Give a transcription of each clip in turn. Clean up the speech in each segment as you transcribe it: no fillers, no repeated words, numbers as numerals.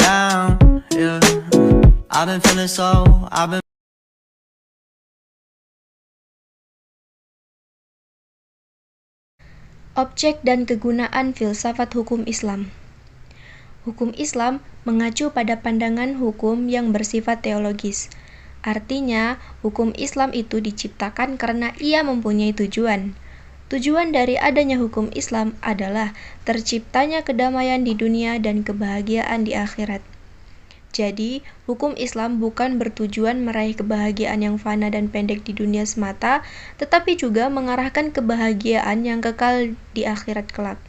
down, yeah. I've been feeling so, I've been Objek dan kegunaan filsafat hukum Islam. Hukum Islam mengacu pada pandangan hukum yang bersifat teologis. Artinya, hukum Islam itu diciptakan karena ia mempunyai tujuan. Tujuan dari adanya hukum Islam adalah terciptanya kedamaian di dunia dan kebahagiaan di akhirat. Jadi, hukum Islam bukan bertujuan meraih kebahagiaan yang fana dan pendek di dunia semata, tetapi juga mengarahkan kebahagiaan yang kekal di akhirat kelak.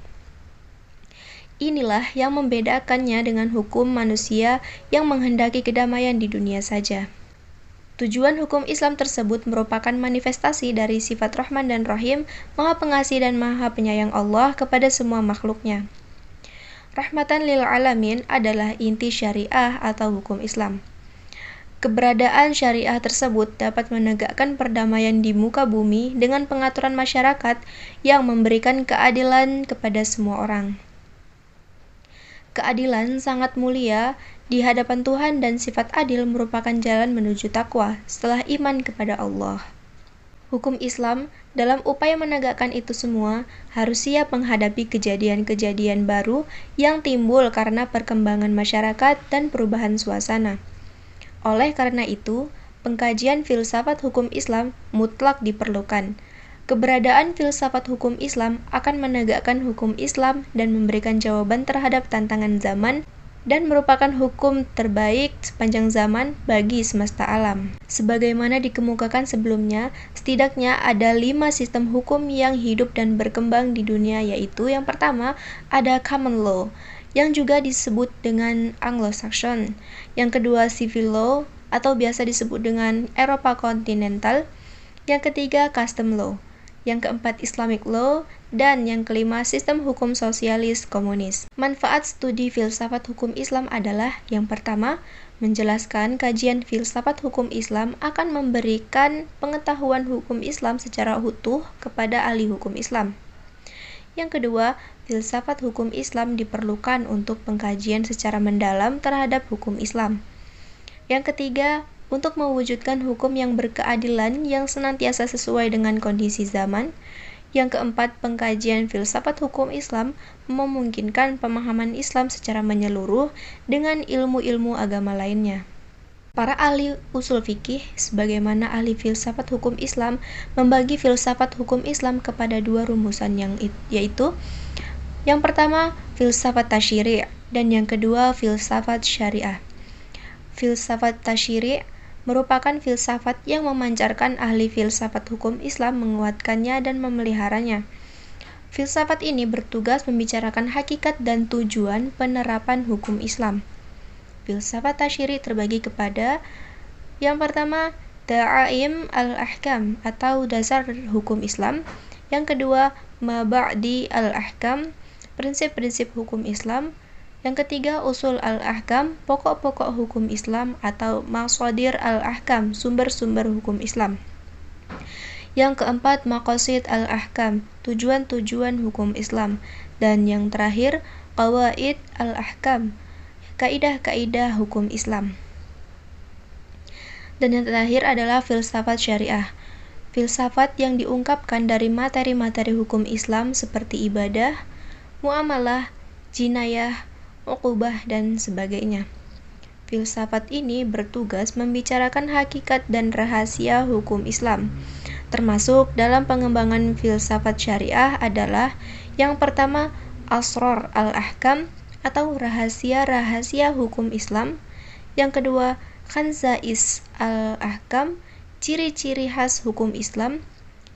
Inilah yang membedakannya dengan hukum manusia yang menghendaki kedamaian di dunia saja. Tujuan hukum Islam tersebut merupakan manifestasi dari sifat Rahman dan Rahim, Maha Pengasih dan Maha Penyayang Allah kepada semua makhluknya. Rahmatan lil alamin adalah inti syariah atau hukum Islam. Keberadaan syariah tersebut dapat menegakkan perdamaian di muka bumi dengan pengaturan masyarakat yang memberikan keadilan kepada semua orang. Keadilan sangat mulia di hadapan Tuhan dan sifat adil merupakan jalan menuju takwa setelah iman kepada Allah. Hukum Islam dalam upaya menegakkan itu semua harus siap menghadapi kejadian-kejadian baru yang timbul karena perkembangan masyarakat dan perubahan suasana. Oleh karena itu, pengkajian filsafat hukum Islam mutlak diperlukan. Keberadaan filsafat hukum Islam akan menegakkan hukum Islam dan memberikan jawaban terhadap tantangan zaman dan merupakan hukum terbaik sepanjang zaman bagi semesta alam. Sebagaimana dikemukakan sebelumnya, setidaknya ada 5 sistem hukum yang hidup dan berkembang di dunia, yaitu yang pertama ada common law, yang juga disebut dengan Anglo-Saxon. Yang kedua civil law, atau biasa disebut dengan Eropa kontinental. Yang ketiga custom law. Yang keempat Islamic law, dan yang kelima sistem hukum sosialis komunis. Manfaat studi filsafat hukum Islam adalah yang pertama, menjelaskan kajian filsafat hukum Islam akan memberikan pengetahuan hukum Islam secara utuh kepada ahli hukum Islam. Yang kedua, filsafat hukum Islam diperlukan untuk pengkajian secara mendalam terhadap hukum Islam. Yang ketiga, untuk mewujudkan hukum yang berkeadilan yang senantiasa sesuai dengan kondisi zaman. Yang keempat, pengkajian filsafat hukum Islam memungkinkan pemahaman Islam secara menyeluruh dengan ilmu-ilmu agama lainnya. Para ahli usul fikih, sebagaimana ahli filsafat hukum Islam, membagi filsafat hukum Islam kepada 2 rumusan yaitu yang pertama, filsafat tasyri' dan yang kedua, filsafat syariah. Filsafat tasyri' merupakan filsafat yang memancarkan ahli filsafat hukum Islam menguatkannya dan memeliharanya. Filsafat ini bertugas membicarakan hakikat dan tujuan penerapan hukum Islam. Filsafat tasyri' terbagi kepada yang pertama, da'aim al-ahkam atau dasar hukum Islam. Yang kedua, maba'di al-ahkam, prinsip-prinsip hukum Islam. Yang ketiga, usul al-ahkam, pokok-pokok hukum Islam atau maqadir al-ahkam, sumber-sumber hukum Islam. Yang keempat, maqasid al-ahkam, tujuan-tujuan hukum Islam. Dan yang terakhir, qawaid al-ahkam, kaidah-kaidah hukum Islam. Dan yang terakhir adalah filsafat syariah. Filsafat yang diungkapkan dari materi-materi hukum Islam seperti ibadah, muamalah, jinayah, uqubah, dan sebagainya. Filsafat ini bertugas membicarakan hakikat dan rahasia hukum Islam. Termasuk dalam pengembangan filsafat syariah adalah yang pertama, asrar al-ahkam atau rahasia-rahasia hukum Islam. Yang kedua, khanzais al-ahkam, ciri-ciri khas hukum Islam.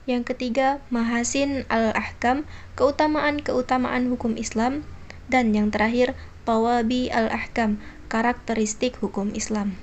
Yang ketiga, mahasin al-ahkam, keutamaan-keutamaan hukum Islam. Dan yang terakhir, tawabi al-ahkam, karakteristik hukum Islam.